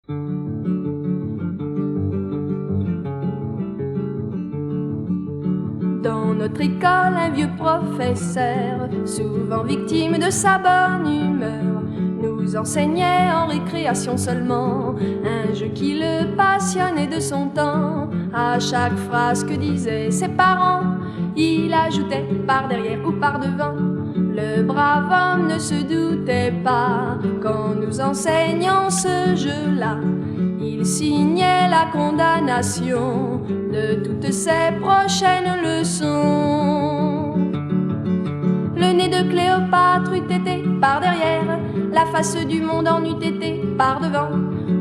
Dans notre école, un vieux professeur, souvent victime de sa bonne humeur, nous enseignait en récréation seulement un jeu qui le passionnait de son temps. À chaque phrase que disaient ses parents, il ajoutait par derrière ou par devant. Le brave homme ne se doutait pas qu'en nous enseignant ce jeu-là, il signait la condamnation de toutes ses prochaines leçons. Le nez de Cléopâtre eût été par derrière, la face du monde en eût été par devant.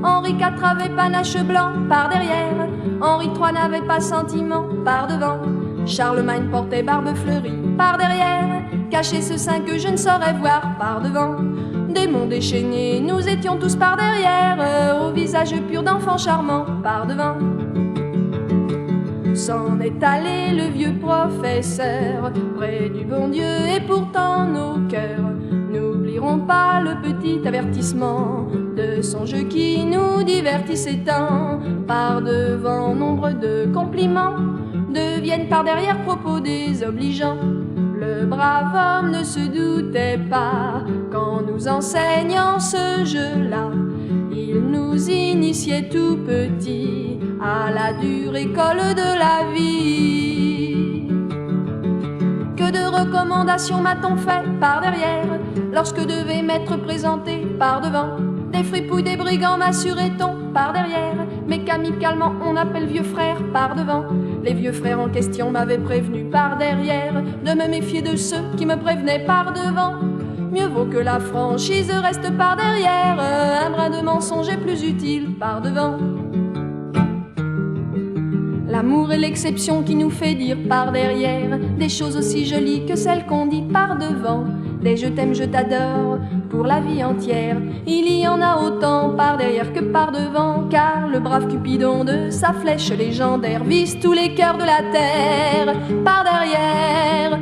Henri IV avait panache blanc par derrière, Henri III n'avait pas sentiment par devant. Charlemagne portait barbe fleurie par derrière, cachait ce sein que je ne saurais voir par devant. Démons déchaînés, nous étions tous par derrière, au visage pur d'enfants charmants par devant. S'en est allé le vieux professeur près du bon Dieu, et pourtant nos cœurs n'oublieront pas le petit avertissement de son jeu qui nous divertissait tant. Par devant, nombre de compliments deviennent par derrière propos désobligeants. Le brave homme ne se doutait pas qu'en nous enseignant ce jeu-là, il nous initiait tout petit à la dure école de la vie. Que de recommandations m'a-t-on fait par derrière lorsque devait m'être présenté par devant? Des fripouilles, des brigands m'assurait-on par derrière, mais qu'amicalement on appelle vieux frère par devant. Les vieux frères en question m'avaient prévenu par derrière de me méfier de ceux qui me prévenaient par devant. Mieux vaut que la franchise reste par derrière, un brin de mensonge est plus utile par devant. L'amour est l'exception qui nous fait dire par derrière des choses aussi jolies que celles qu'on dit par devant. Des je t'aime, je t'adore pour la vie entière, il y en a autant par derrière que par devant, car le brave Cupidon de sa flèche légendaire vise tous les cœurs de la terre par derrière.